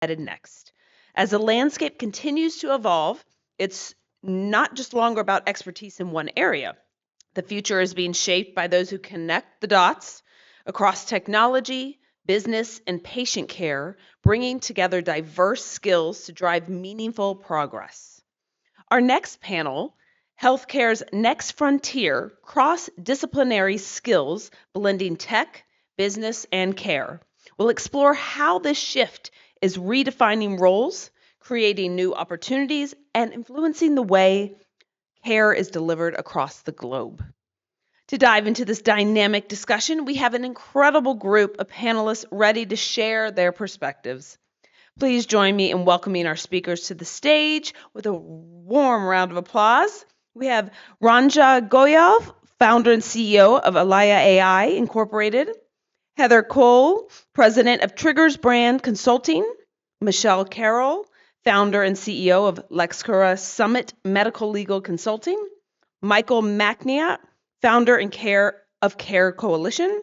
headed next. As the landscape continues to evolve, it's not just longer about expertise in one area. The future is being shaped by those who connect the dots across technology, business, and patient care, bringing together diverse skills to drive meaningful progress. Our next panel, Healthcare's Next Frontier, Cross-Disciplinary Skills Blending Tech, Business, and Care, will explore how this shift is redefining roles, creating new opportunities, and influencing the way care is delivered across the globe. To dive into this dynamic discussion, we have an incredible group of panelists ready to share their perspectives. Please join me in welcoming our speakers to the stage with a warm round of applause. We have Ranja Goyal, founder and CEO of Alaya AI Incorporated, Heather Cole, president of Triggers Brand Consulting, Michelle Carroll, founder and CEO of Lexcura Summit Medical Legal Consulting, Michael McNeat, founder and Care Coalition,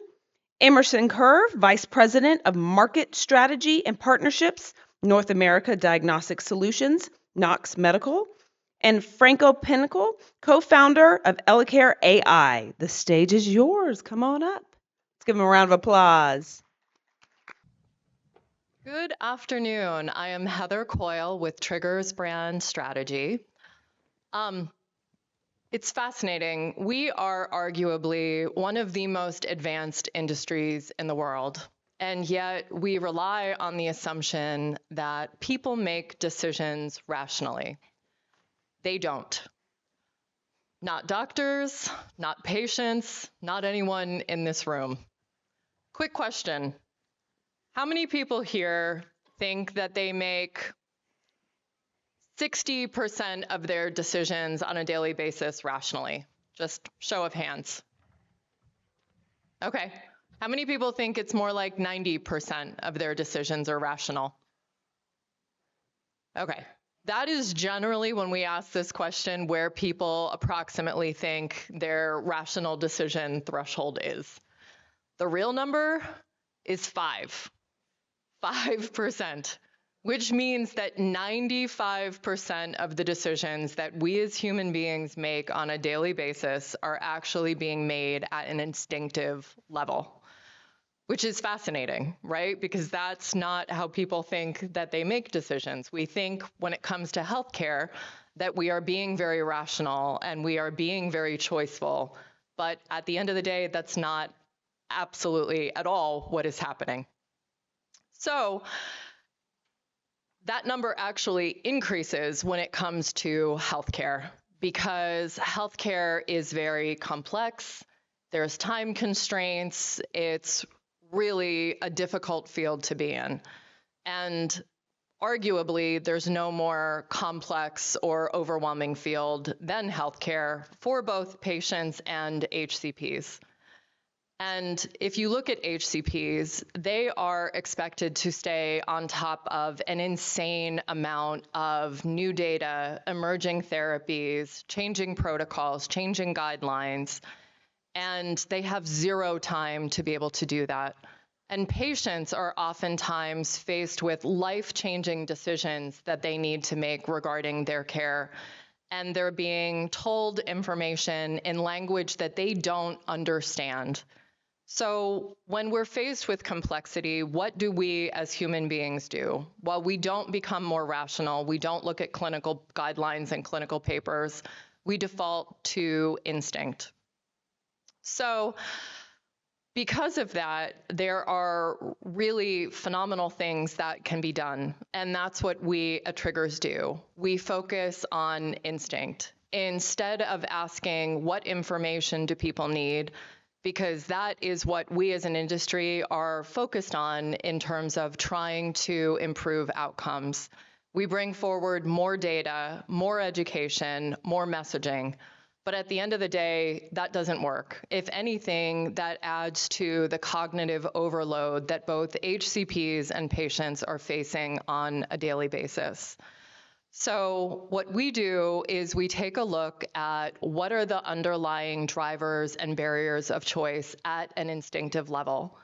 Emerson Kerr, vice president of Market Strategy and Partnerships, North America Diagnostic Solutions, Knox Medical, and Franco Pinnacle, co-founder of Elicare AI. The stage is yours. Come on up. Let's give them a round of applause. Good afternoon. I am Heather Coyle with Triggers Brand Strategy. It's fascinating. We are arguably one of the most advanced industries in the world, and yet we rely on the assumption that people make decisions rationally. They don't. Not doctors, not patients, not anyone in this room. Quick question. How many people here think that they make 60% of their decisions on a daily basis rationally? Just show of hands. Okay. How many people think it's more like 90% of their decisions are rational? Okay. That is generally, when we ask this question, where people approximately think their rational decision threshold is. The real number is 5%, which means that 95% of the decisions that we as human beings make on a daily basis are actually being made at an instinctive level, which is fascinating, right? Because that's not how people think that they make decisions. We think when it comes to healthcare that we are being very rational and we are being very choiceful, but at the end of the day, that's not absolutely at all what is happening. So that number actually increases when it comes to healthcare, because healthcare is very complex. There's time constraints. It's really a difficult field to be in. And arguably, there's no more complex or overwhelming field than healthcare for both patients and HCPs. And if you look at HCPs, they are expected to stay on top of an insane amount of new data, emerging therapies, changing protocols, changing guidelines, and they have zero time to be able to do that. And patients are oftentimes faced with life-changing decisions that they need to make regarding their care, and they're being told information in language that they don't understand. So when we're faced with complexity, what do we as human beings do? Well, we don't become more rational. We don't look at clinical guidelines and clinical papers. We default to instinct. So because of that, there are really phenomenal things that can be done. And that's what we at Triggers do. We focus on instinct. Instead of asking what information do people need, because that is what we as an industry are focused on in terms of trying to improve outcomes. We bring forward more data, more education, more messaging. But at the end of the day, that doesn't work. If anything, that adds to the cognitive overload that both HCPs and patients are facing on a daily basis. So what we do is we take a look at what are the underlying drivers and barriers of choice at an instinctive level.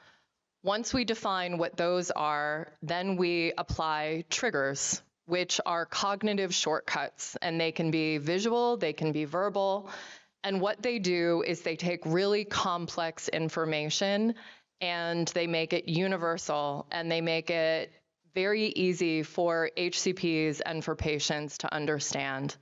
Once we define what those are, then we apply triggers, which are cognitive shortcuts, and they can be visual, they can be verbal. And what they do is they take really complex information and they make it universal, and they make it very easy for HCPs and for patients to understand.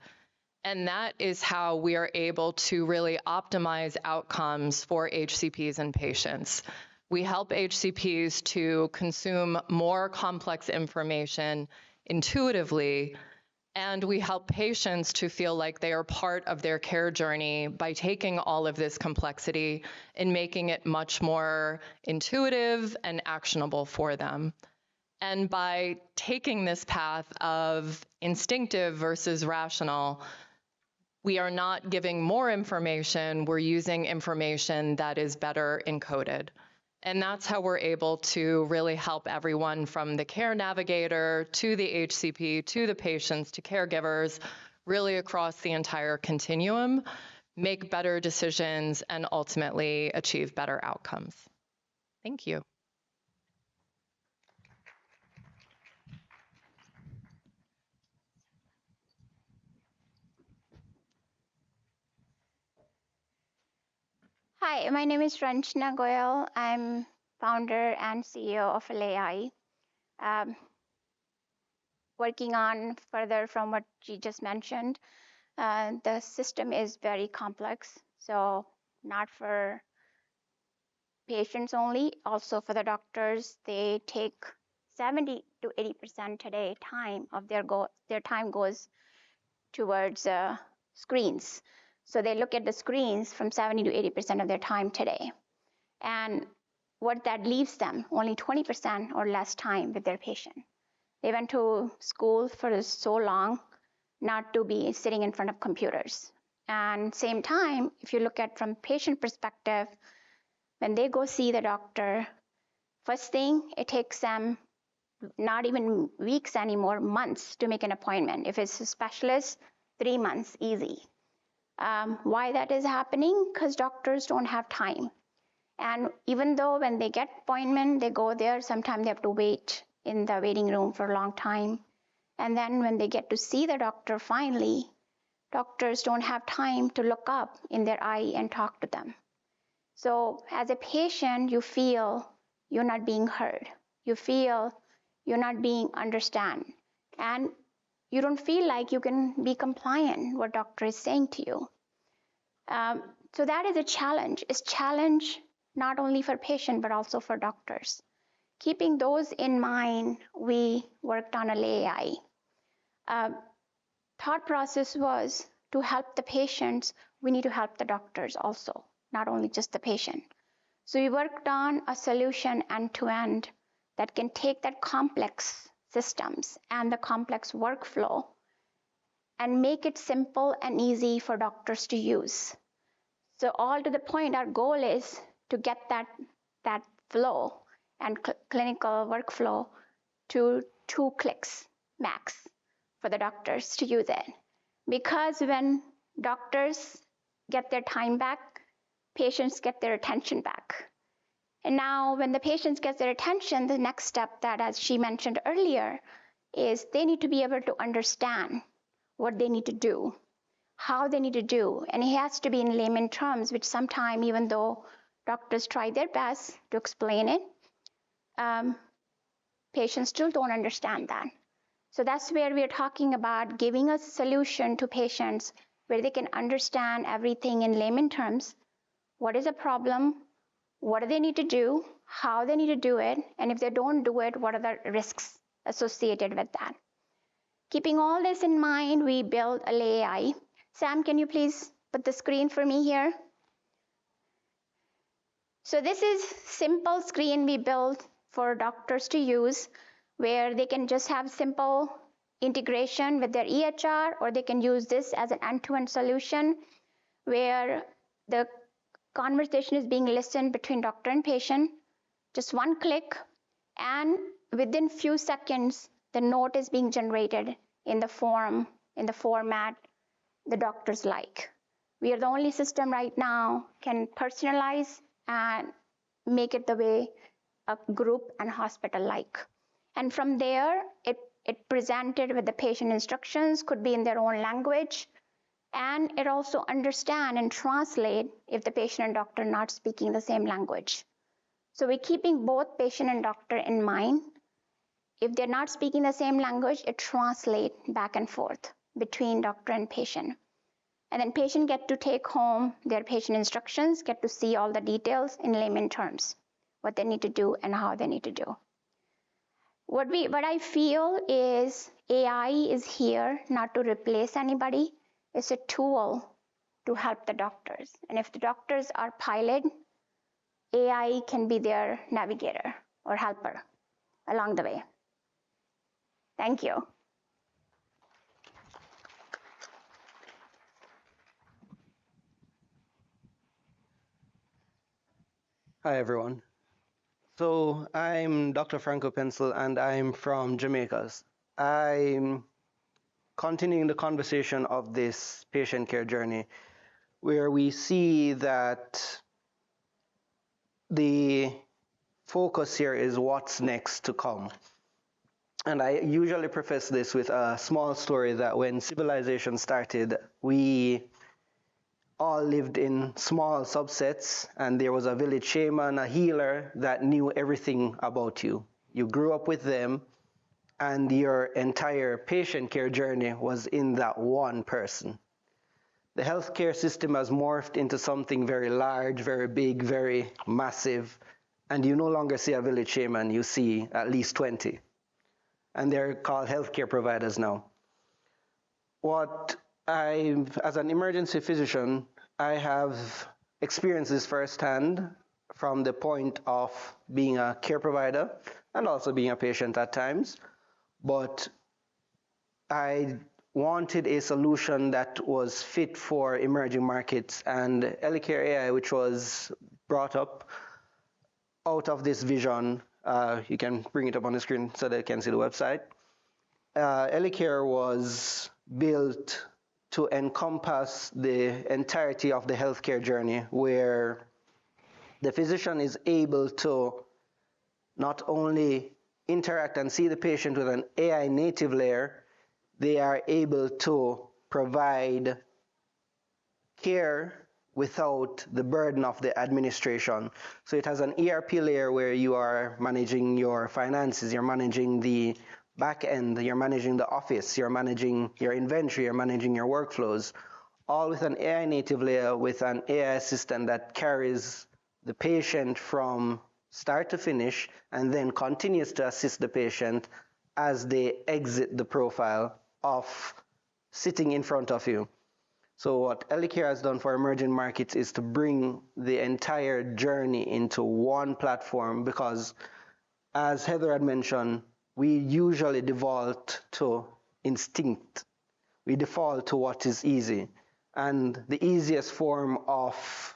And that is how we are able to really optimize outcomes for HCPs and patients. We help HCPs to consume more complex information intuitively, and we help patients to feel like they are part of their care journey by taking all of this complexity and making it much more intuitive and actionable for them. And by taking this path of instinctive versus rational, we are not giving more information, we're using information that is better encoded. And that's how we're able to really help everyone from the care navigator to the HCP to the patients to caregivers, really across the entire continuum, make better decisions and ultimately achieve better outcomes. Thank you. Hi, my name is Ranjana Goyal. I'm founder and CEO of LAI. Working on further from what she just mentioned, the system is very complex, so not for patients only, also for the doctors. They take 70 to 80% today time of their time goes towards screens. So they look at the screens from 70 to 80% of their time today. And what that leaves them, only 20% or less time with their patient. They went to school for so long not to be sitting in front of computers. And same time, if you look at from patient perspective, when they go see the doctor, first thing, it takes them not even weeks anymore, months to make an appointment. If it's a specialist, 3 months, easy. Why that is happening? Because doctors don't have time. And even though when they get appointment, they go there, sometimes they have to wait in the waiting room for a long time. And then when they get to see the doctor finally, doctors don't have time to look up in their eye and talk to them. So as a patient, you feel you're not being heard. You feel you're not being understood. And you don't feel like you can be compliant what doctor is saying to you. So that is a challenge. It's challenge not only for patient, but also for doctors. Keeping those in mind, we worked on a LAI. Thought process was to help the patients, we need to help the doctors also, not only just the patient. So we worked on a solution end-to-end that can take that complex systems and the complex workflow and make it simple and easy for doctors to use. So all to the point, our goal is to get that flow and clinical workflow to 2 clicks max for the doctors to use it. Because when doctors get their time back, patients get their attention back. And now when the patients get their attention, the next step that, as she mentioned earlier, is they need to be able to understand what they need to do, how they need to do, and it has to be in layman terms, which sometimes, even though doctors try their best to explain it, patients still don't understand that. So that's where we're talking about giving a solution to patients where they can understand everything in layman terms. What is a problem? What do they need to do? How they need to do it? And if they don't do it, what are the risks associated with that? Keeping all this in mind, we built a LAI. Sam, can you please put the screen for me here? So this is simple screen we built for doctors to use, where they can just have simple integration with their EHR, or they can use this as an end-to-end solution where the conversation is being listened between doctor and patient, just one click, and within few seconds, the note is being generated in the form, in the format the doctors like. We are the only system right now can personalize and make it the way a group and hospital like. And from there, it presented with the patient instructions, could be in their own language, and it also understand and translate if the patient and doctor not speaking the same language. So we're keeping both patient and doctor in mind. If they're not speaking the same language, it translates back and forth between doctor and patient. And then patient get to take home their patient instructions, get to see all the details in layman terms, what they need to do and how they need to do. What I feel is AI is here not to replace anybody. It's a tool to help the doctors. And if the doctors are pilot, AI can be their navigator or helper along the way. Thank you. Hi, everyone. So I'm Dr. Franco Pencil, and I'm from Jamaica. I'm continuing the conversation of this patient care journey, where we see that the focus here is what's next to come. And I usually preface this with a small story that when civilization started, we all lived in small subsets, and there was a village shaman, a healer that knew everything about you. You grew up with them, and your entire patient care journey was in that one person. The healthcare system has morphed into something very large, very big, very massive, and you no longer see a village shaman, you see at least 20. And they're called healthcare providers now. As an emergency physician, I have experienced this firsthand from the point of being a care provider and also being a patient at times. But I wanted a solution that was fit for emerging markets, and Elicare AI, which was brought up out of this vision, you can bring it up on the screen so they can see the website. Elicare was built to encompass the entirety of the healthcare journey, where the physician is able to not only interact and see the patient with an AI native layer, they are able to provide care without the burden of the administration. So it has an ERP layer where you are managing your finances, you're managing the back end, you're managing the office, you're managing your inventory, you're managing your workflows, all with an AI native layer with an AI assistant that carries the patient from start to finish and then continues to assist the patient as they exit the profile of sitting in front of you. So what Elicare has done for emerging markets is to bring the entire journey into one platform, because as Heather had mentioned, we usually default to instinct. We default to what is easy. And the easiest form of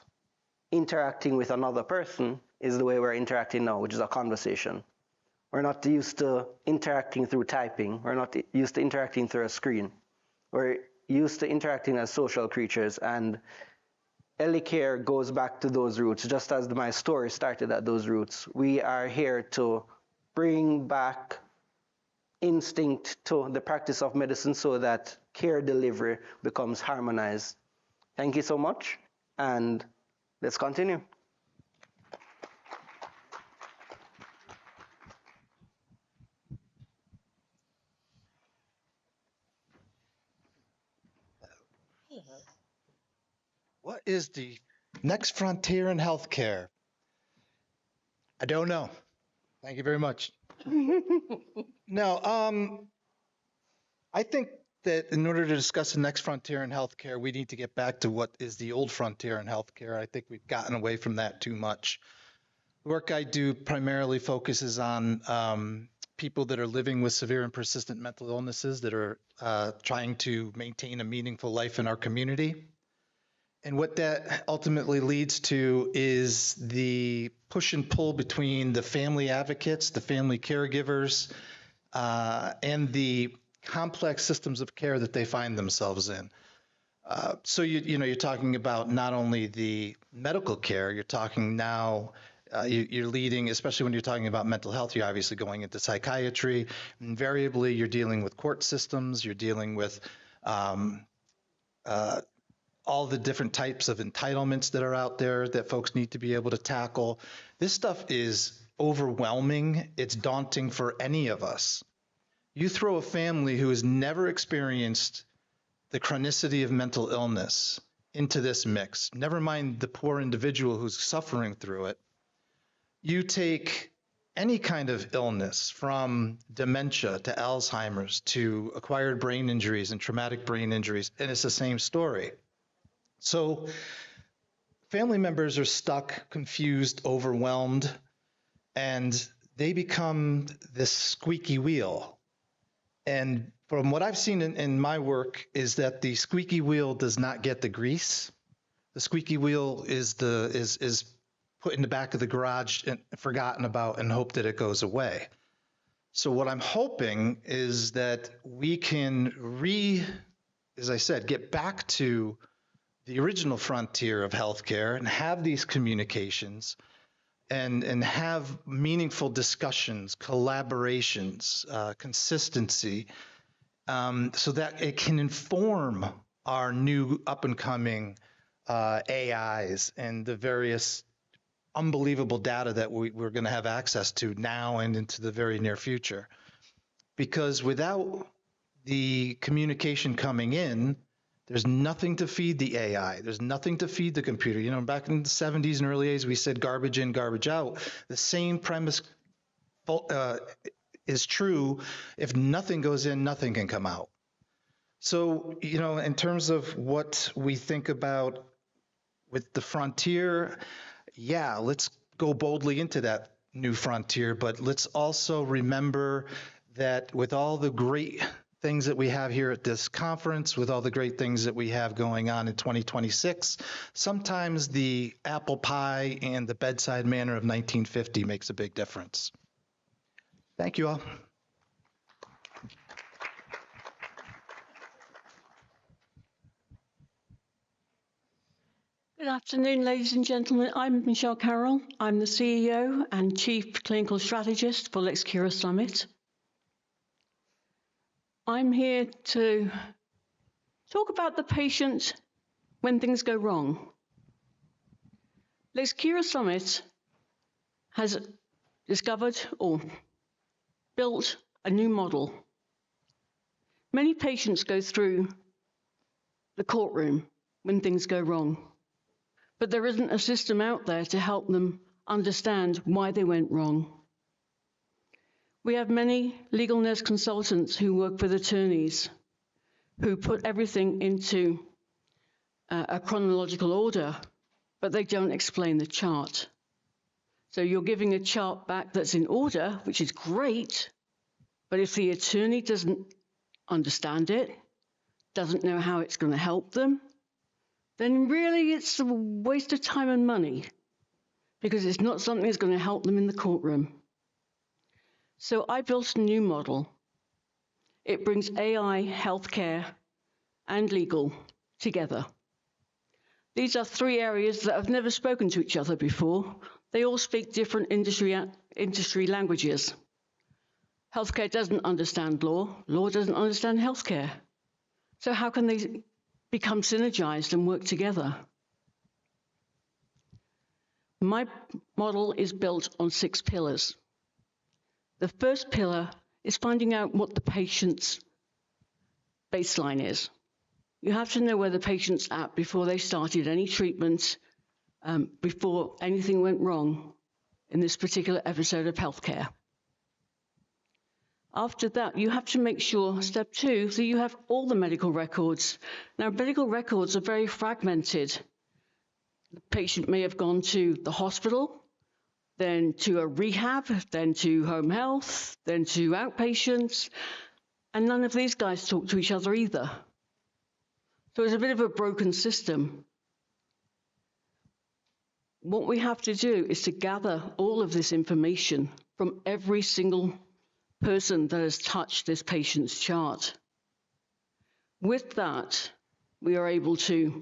interacting with another person is the way we're interacting now, which is a conversation. We're not used to interacting through typing. We're not used to interacting through a screen. We're used to interacting as social creatures, and Elicare goes back to those roots, just as my story started at those roots. We are here to bring back instinct to the practice of medicine so that care delivery becomes harmonized. Thank you so much, and let's continue. What is the next frontier in healthcare? I don't know. Thank you very much. No, I think that in order to discuss the next frontier in healthcare, we need to get back to what is the old frontier in healthcare. I think we've gotten away from that too much. The work I do primarily focuses on people that are living with severe and persistent mental illnesses that are trying to maintain a meaningful life in our community. And what that ultimately leads to is the push and pull between the family advocates, the family caregivers, and the complex systems of care that they find themselves in. So you're talking about not only the medical care, you're talking now You're leading, especially when you're talking about mental health, you're obviously going into psychiatry. Invariably, you're dealing with court systems, you're dealing with all the different types of entitlements that are out there that folks need to be able to tackle. This stuff is overwhelming. It's daunting for any of us. You throw a family who has never experienced the chronicity of mental illness into this mix, never mind the poor individual who's suffering through it. You take any kind of illness, from dementia to Alzheimer's to acquired brain injuries and traumatic brain injuries, and it's the same story. So family members are stuck, confused, overwhelmed, and they become this squeaky wheel. And from what I've seen in my work is that the squeaky wheel does not get the grease. The squeaky wheel is put in the back of the garage and forgotten about and hope that it goes away. So what I'm hoping is that we can as I said, get back to the original frontier of healthcare and have these communications and have meaningful discussions, collaborations, consistency, so that it can inform our new up and coming AIs and the various unbelievable data that we're going to have access to now and into the very near future. Because without the communication coming in, there's nothing to feed the AI. There's nothing to feed the computer. You know, back in the 70s and early 80s, we said garbage in, garbage out. The same premise is true. If nothing goes in, nothing can come out. So, you know, in terms of what we think about with the frontier, yeah, let's go boldly into that new frontier, but let's also remember that with all the great things that we have here at this conference, with all the great things that we have going on in 2026, sometimes the apple pie and the bedside manner of 1950 makes a big difference. Thank you all. Good afternoon, ladies and gentlemen. I'm Michelle Carroll. I'm the CEO and Chief Clinical Strategist for LexCura Summit. I'm here to talk about the patient when things go wrong. LexCura Summit has discovered or built a new model. Many patients go through the courtroom when things go wrong, but there isn't a system out there to help them understand why they went wrong. We have many legal nurse consultants who work with attorneys who put everything into a chronological order, but they don't explain the chart. So you're giving a chart back that's in order, which is great, but if the attorney doesn't understand it, doesn't know how it's going to help them, then really it's a waste of time and money, because it's not something that's going to help them in the courtroom. So I built a new model. It brings AI, healthcare, and legal together. These are three areas that have never spoken to each other before. They all speak different industry languages. Healthcare doesn't understand law. Law doesn't understand healthcare. So how can they become synergized and work together? My model is built on 6 pillars. The first pillar is finding out what the patient's baseline is. You have to know where the patient's at before they started any treatment, before anything went wrong in this particular episode of healthcare. After that, you have to make sure, step 2, that you have all the medical records. Now, medical records are very fragmented. The patient may have gone to the hospital, then to a rehab, then to home health, then to outpatients, and none of these guys talk to each other either. So it's a bit of a broken system. What we have to do is to gather all of this information from every single person that has touched this patient's chart. With that, we are able to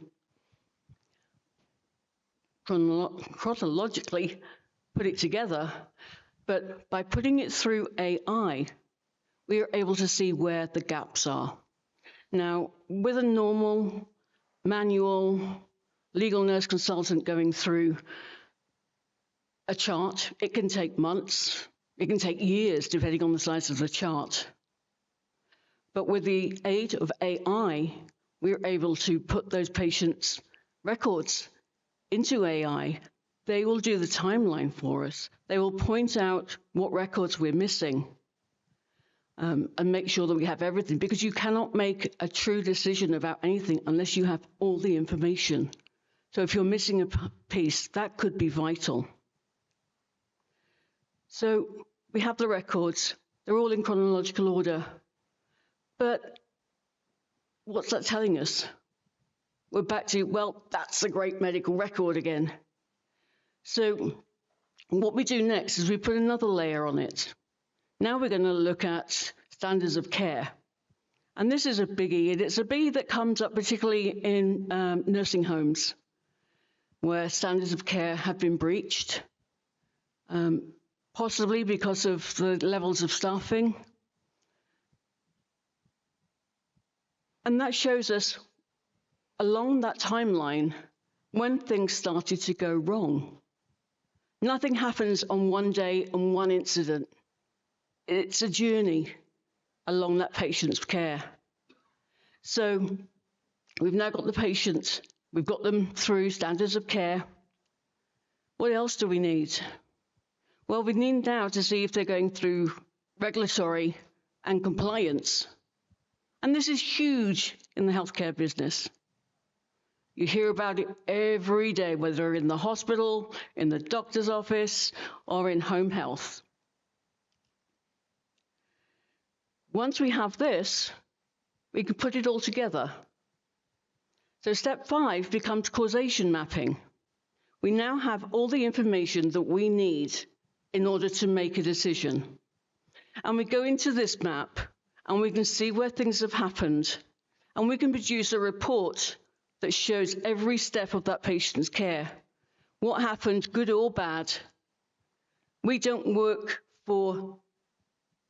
chronologically put it together, but by putting it through AI, we are able to see where the gaps are. Now, with a normal manual legal nurse consultant going through a chart, it can take months, it can take years, depending on the size of the chart. But with the aid of AI, we're able to put those patients' records into AI. They will do the timeline for us. They will point out what records we're missing and make sure that we have everything, because you cannot make a true decision about anything unless you have all the information. So if you're missing a piece, that could be vital. So we have the records. They're all in chronological order. But what's that telling us? We're back to, well, that's a great medical record again. So what we do next is we put another layer on it. Now we're going to look at standards of care. And this is a biggie, and it's a biggie that comes up particularly in nursing homes, where standards of care have been breached, possibly because of the levels of staffing. And that shows us, along that timeline, when things started to go wrong. Nothing happens on one day and one incident. It's a journey along that patient's care. So we've now got the patient, we've got them through standards of care. What else do we need? Well, we need now to see if they're going through regulatory and compliance. And this is huge in the healthcare business. You hear about it every day, whether in the hospital, in the doctor's office, or in home health. Once we have this, we can put it all together. So step 5 becomes causation mapping. We now have all the information that we need in order to make a decision. And we go into this map, and we can see where things have happened, and we can produce a report that shows every step of that patient's care. What happened, good or bad. We don't work for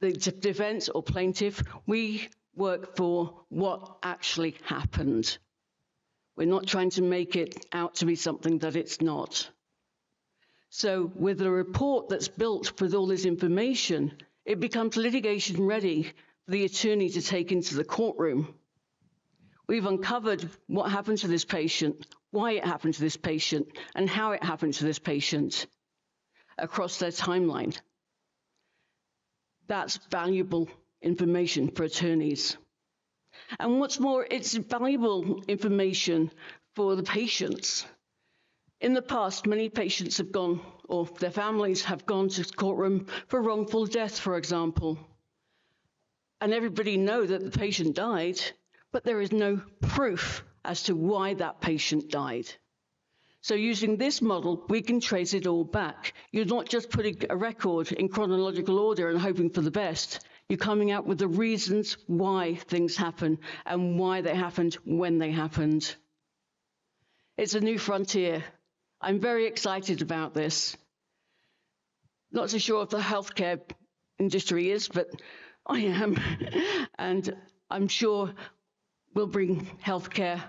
the defense or plaintiff. We work for what actually happened. We're not trying to make it out to be something that it's not. So with a report that's built with all this information, it becomes litigation ready for the attorney to take into the courtroom. We've uncovered what happened to this patient, why it happened to this patient, and how it happened to this patient across their timeline. That's valuable information for attorneys. And what's more, it's valuable information for the patients. In the past, many patients have gone, or their families have gone to the courtroom for wrongful death, for example. And everybody knows that the patient died, but there is no proof as to why that patient died. So using this model, we can trace it all back. You're not just putting a record in chronological order and hoping for the best. You're coming out with the reasons why things happen and why they happened when they happened. It's a new frontier. I'm very excited about this. Not so sure if the healthcare industry is, but I am. And I'm sure we'll bring healthcare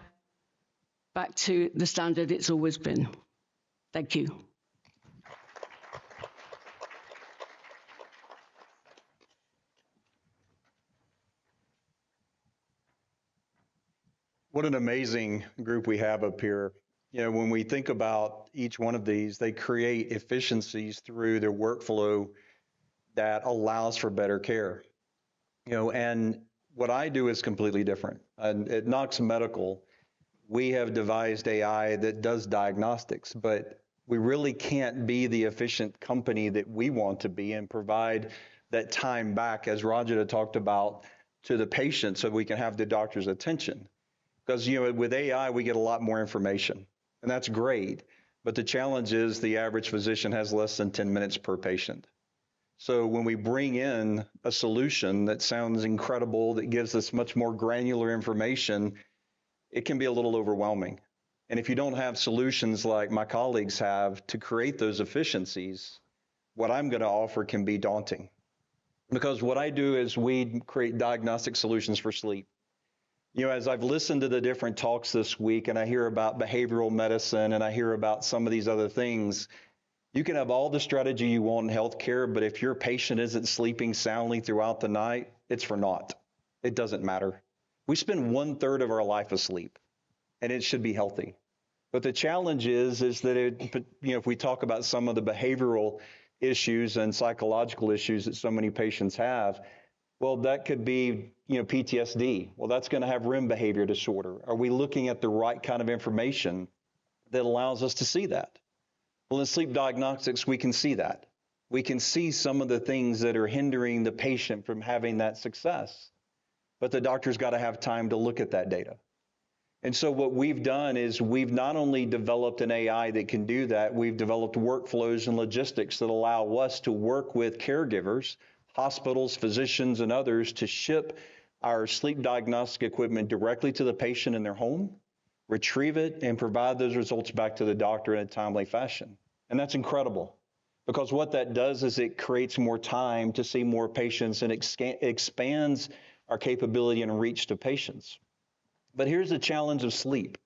back to the standard it's always been. Thank you. What an amazing group we have up here. You know, when we think about each one of these, they create efficiencies through their workflow that allows for better care. You know, and what I do is completely different. And at Knox Medical, we have devised AI that does diagnostics, but we really can't be the efficient company that we want to be and provide that time back, as Rajita talked about, to the patient so we can have the doctor's attention. Because, you know, with AI, we get a lot more information, and that's great. But the challenge is the average physician has less than 10 minutes per patient. So when we bring in a solution that sounds incredible, that gives us much more granular information, it can be a little overwhelming. And if you don't have solutions like my colleagues have to create those efficiencies, what I'm going to offer can be daunting. Because what I do is we create diagnostic solutions for sleep. As I've listened to the different talks this week and I hear about behavioral medicine and I hear about some of these other things, you can have all the strategy you want in healthcare, but if your patient isn't sleeping soundly throughout the night, it's for naught. It doesn't matter. We spend 1/3 of our life asleep, and it should be healthy. But the challenge is that if we talk about some of the behavioral issues and psychological issues that so many patients have, well, that could be, PTSD. Well, that's going to have REM behavior disorder. Are we looking at the right kind of information that allows us to see that? Well, in sleep diagnostics, we can see that. We can see some of the things that are hindering the patient from having that success. But the doctor's got to have time to look at that data. And so what we've done is we've not only developed an AI that can do that, we've developed workflows and logistics that allow us to work with caregivers, hospitals, physicians, and others to ship our sleep diagnostic equipment directly to the patient in their home, retrieve it, and provide those results back to the doctor in a timely fashion. And that's incredible, because what that does is it creates more time to see more patients and expands our capability and reach to patients. But here's the challenge of sleep.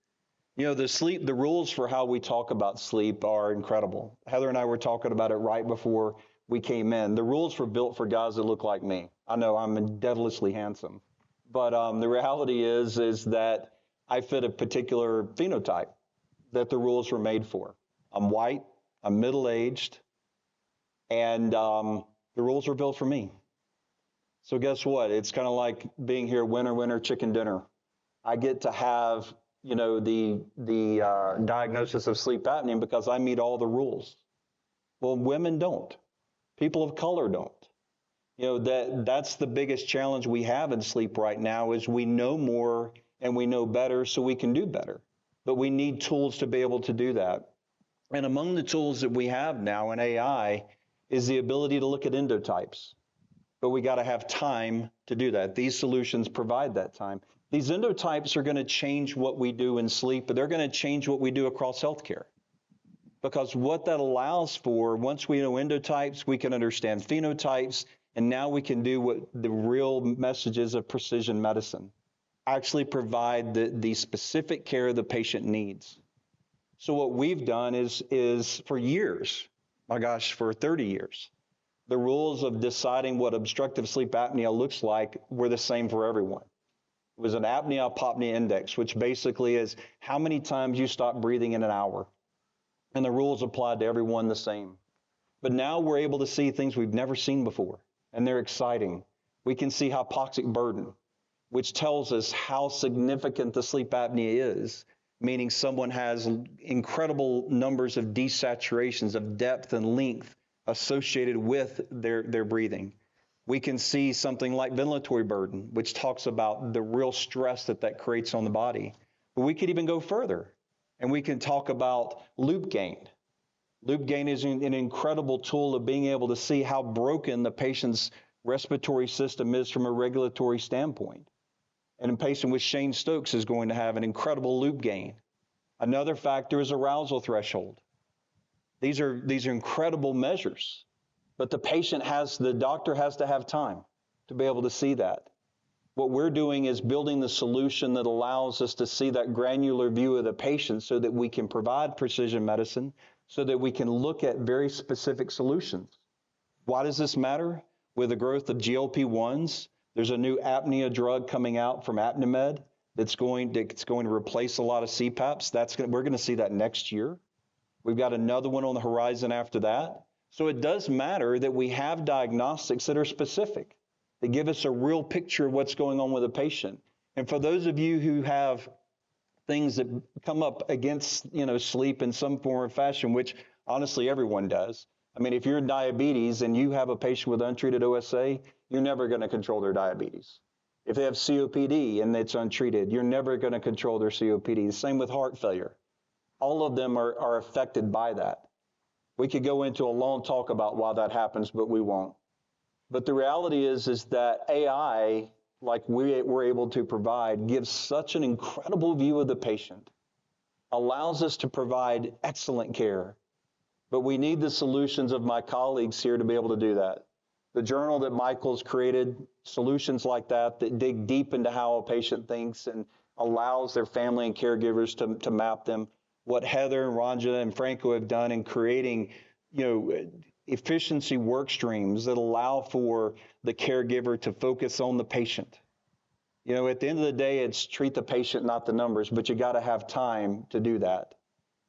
The rules for how we talk about sleep are incredible. Heather and I were talking about it right before we came in. The rules were built for guys that look like me. I know I'm devilishly handsome, but the reality is that I fit a particular phenotype that the rules were made for. I'm white, I'm middle-aged, and the rules were built for me. So guess what? It's kind of like being here, winner, winner, chicken dinner. I get to have, the diagnosis of sleep apnea because I meet all the rules. Well, women don't. People of color don't. That's the biggest challenge we have in sleep right now is we know more and we know better so we can do better. But we need tools to be able to do that. And among the tools that we have now in AI is the ability to look at endotypes. But we got to have time to do that. These solutions provide that time. These endotypes are going to change what we do in sleep, but they're going to change what we do across healthcare. Because what that allows for, once we know endotypes, we can understand phenotypes, and now we can do what the real messages of precision medicine, actually provide the specific care the patient needs. So what we've done is for years, for 30 years, the rules of deciding what obstructive sleep apnea looks like were the same for everyone. It was an apnea-apopnea index, which basically is how many times you stop breathing in an hour. And the rules applied to everyone the same. But now we're able to see things we've never seen before, and they're exciting. We can see hypoxic burden, which tells us how significant the sleep apnea is, meaning someone has incredible numbers of desaturations of depth and length associated with their breathing. We can see something like ventilatory burden, which talks about the real stress that creates on the body. But we could even go further, and we can talk about loop gain. Loop gain is an incredible tool of being able to see how broken the patient's respiratory system is from a regulatory standpoint. And a patient with Shane Stokes is going to have an incredible loop gain. Another factor is arousal threshold. These are incredible measures. But the doctor has to have time to be able to see that. What we're doing is building the solution that allows us to see that granular view of the patient so that we can provide precision medicine, so that we can look at very specific solutions. Why does this matter? With the growth of GLP-1s, there's a new apnea drug coming out from Apnimed that's going to replace a lot of CPAPs. We're going to see that next year. We've got another one on the horizon after that. So it does matter that we have diagnostics that are specific, that give us a real picture of what's going on with a patient. And for those of you who have things that come up against, sleep in some form or fashion, which honestly everyone does. I mean, if you're in diabetes and you have a patient with untreated OSA, you're never going to control their diabetes. If they have COPD and it's untreated, you're never going to control their COPD. Same with heart failure. All of them are affected by that. We could go into a long talk about why that happens, but we won't. But the reality is that AI, like we're able to provide, gives such an incredible view of the patient, allows us to provide excellent care, But we need the solutions of my colleagues here to be able to do that. The journal that Michael's created, solutions like that dig deep into how a patient thinks and allows their family and caregivers to map them. What Heather and Ranja and Franco have done in creating, efficiency work streams that allow for the caregiver to focus on the patient. At the end of the day, it's treat the patient, not the numbers, but you got to have time to do that.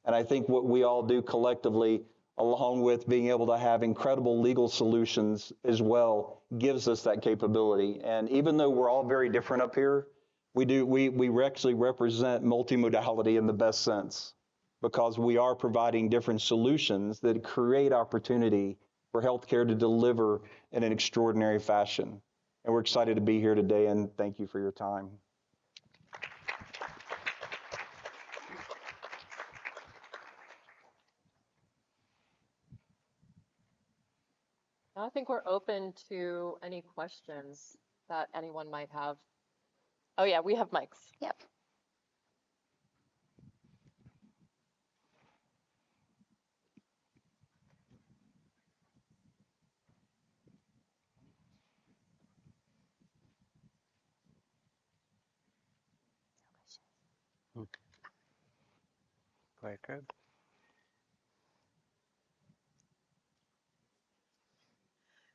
And I think what we all do collectively, along with being able to have incredible legal solutions as well, gives us that capability. And even though we're all very different up here, we actually represent multimodality in the best sense, because we are providing different solutions that create opportunity for healthcare to deliver in an extraordinary fashion. And we're excited to be here today, and thank you for your time. I think we're open to any questions that anyone might have. Oh yeah, we have mics. Yep. Very good.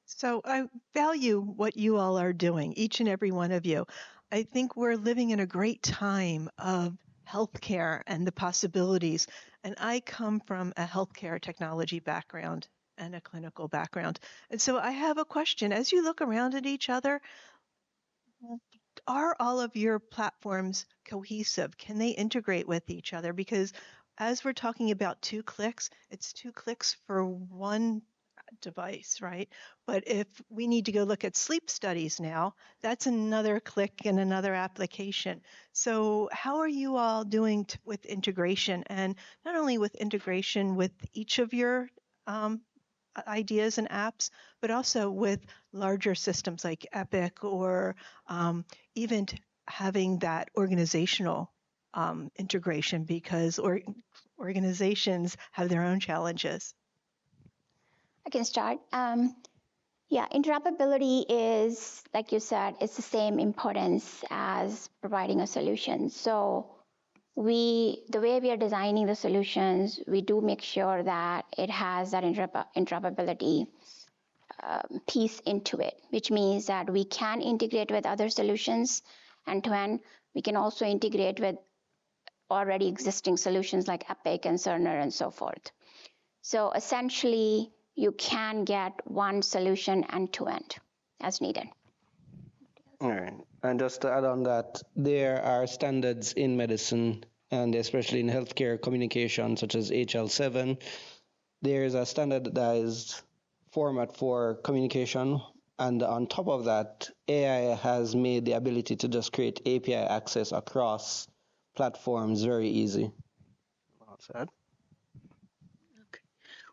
So I value what you all are doing, each and every one of you. I think we're living in a great time of healthcare and the possibilities. And I come from a healthcare technology background and a clinical background. And so I have a question. As you look around at each other, are all of your platforms cohesive? Can they integrate with each other? Because as we're talking about 2 clicks, it's 2 clicks for one device, right? But if we need to go look at sleep studies now, that's another click and another application. So how are you all doing with integration, and not only with integration with each of your ideas and apps, but also with larger systems like Epic, or even having that organizational integration, because organizations have their own challenges? I can start. Yeah, interoperability is, like you said, it's the same importance as providing a solution. So the way we are designing the solutions, we do make sure that it has that interoperability piece into it, which means that we can integrate with other solutions end-to-end. We can also integrate with already existing solutions like Epic and Cerner and so forth. So essentially, you can get one solution end-to-end as needed. All right. And just to add on that, there are standards in medicine, and especially in healthcare communication, such as HL7. There is a standardized format for communication. And on top of that, AI has made the ability to just create API access across platforms very easy. Well said.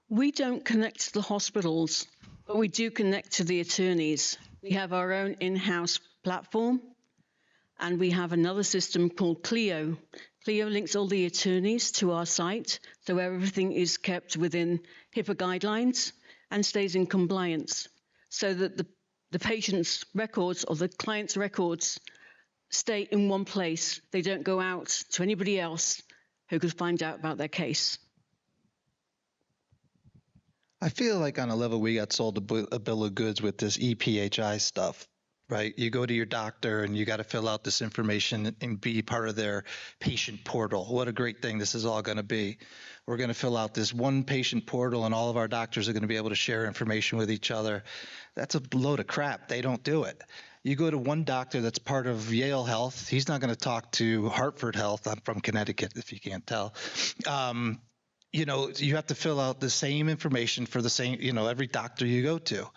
We don't connect to the hospitals, but we do connect to the attorneys. We have our own in-house platform, and we have another system called Clio. Clio links all the attorneys to our site, so everything is kept within HIPAA guidelines and stays in compliance, so that the patient's records or the client's records stay in one place. They don't go out to anybody else who could find out about their case. I feel like on a level we got sold a bill of goods with this EPHI stuff, right? You go to your doctor and you got to fill out this information and be part of their patient portal. What a great thing this is all going to be. We're going to fill out this one patient portal and all of our doctors are going to be able to share information with each other. That's a load of crap. They don't do it. You go to one doctor that's part of Yale Health. He's not going to talk to Hartford Health. I'm from Connecticut, if you can't tell. You have to fill out the same information for the same, every doctor you go to.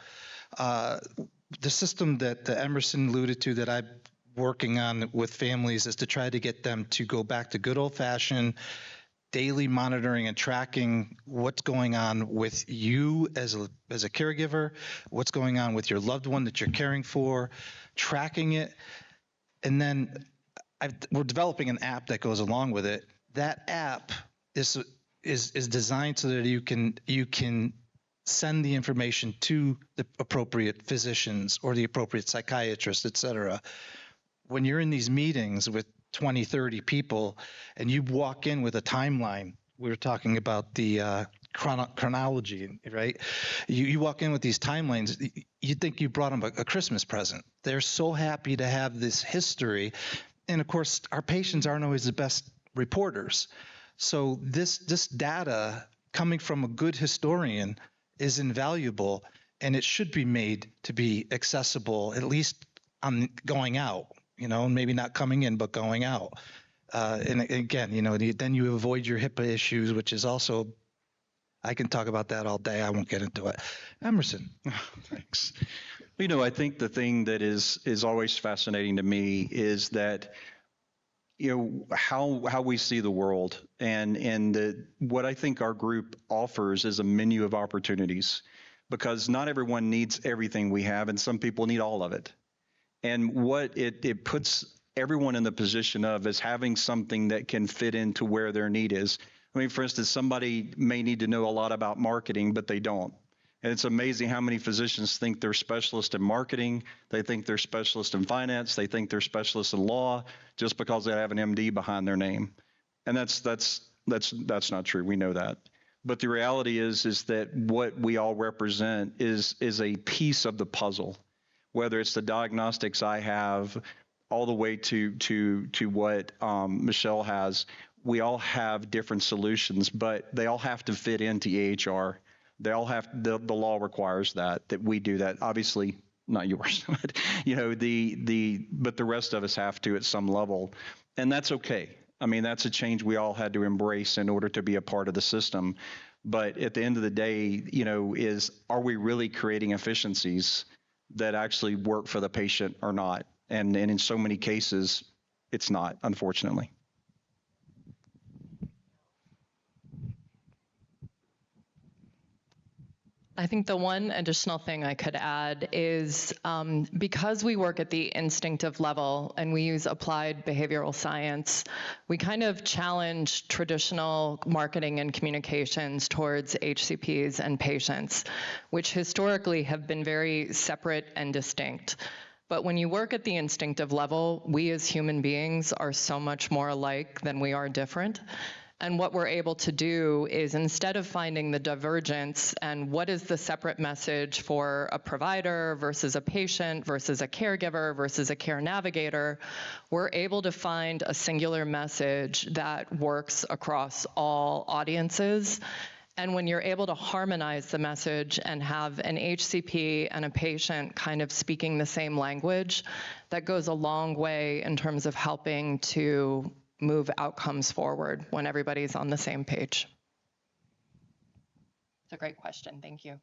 The system that Emerson alluded to that I'm working on with families is to try to get them to go back to good old-fashioned daily monitoring and tracking what's going on with you as a caregiver, what's going on with your loved one that you're caring for, tracking it. And then we're developing an app that goes along with it. That app is designed so that you can send the information to the appropriate physicians or the appropriate psychiatrist, et cetera. When you're in these meetings with 20, 30 people and you walk in with a timeline, we were talking about the chronology, right? You walk in with these timelines, you think you brought them a Christmas present. They're so happy to have this history. And of course, our patients aren't always the best reporters. So this data coming from a good historian is invaluable, and it should be made to be accessible, at least on going out, maybe not coming in, but going out. And again, then you avoid your HIPAA issues, which is also, I can talk about that all day. I won't get into it. Emerson. Thanks. I think the thing that is always fascinating to me is that, how we see the world, and what I think our group offers is a menu of opportunities, because not everyone needs everything we have, and some people need all of it. And what it puts everyone in the position of is having something that can fit into where their need is. I mean, for instance, somebody may need to know a lot about marketing, but they don't. And it's amazing how many physicians think they're specialists in marketing. They think they're specialists in finance. They think they're specialists in law just because they have an MD behind their name. And that's not true. We know that. But the reality is that what we all represent is a piece of the puzzle, whether it's the diagnostics I have all the way to what Michelle has. We all have different solutions, but they all have to fit into EHR. They all have, the law requires that we do that. Obviously, not yours, but but the rest of us have to at some level, and that's okay. I mean, that's a change we all had to embrace in order to be a part of the system. But at the end of the day, are we really creating efficiencies that actually work for the patient or not? And in so many cases, it's not, unfortunately. I think the one additional thing I could add is because we work at the instinctive level and we use applied behavioral science, we kind of challenge traditional marketing and communications towards HCPs and patients, which historically have been very separate and distinct. But when you work at the instinctive level, we as human beings are so much more alike than we are different. And what we're able to do is, instead of finding the divergence and what is the separate message for a provider versus a patient versus a caregiver versus a care navigator, we're able to find a singular message that works across all audiences. And when you're able to harmonize the message and have an HCP and a patient kind of speaking the same language, that goes a long way in terms of helping to move outcomes forward when everybody's on the same page. It's a great question. Thank you.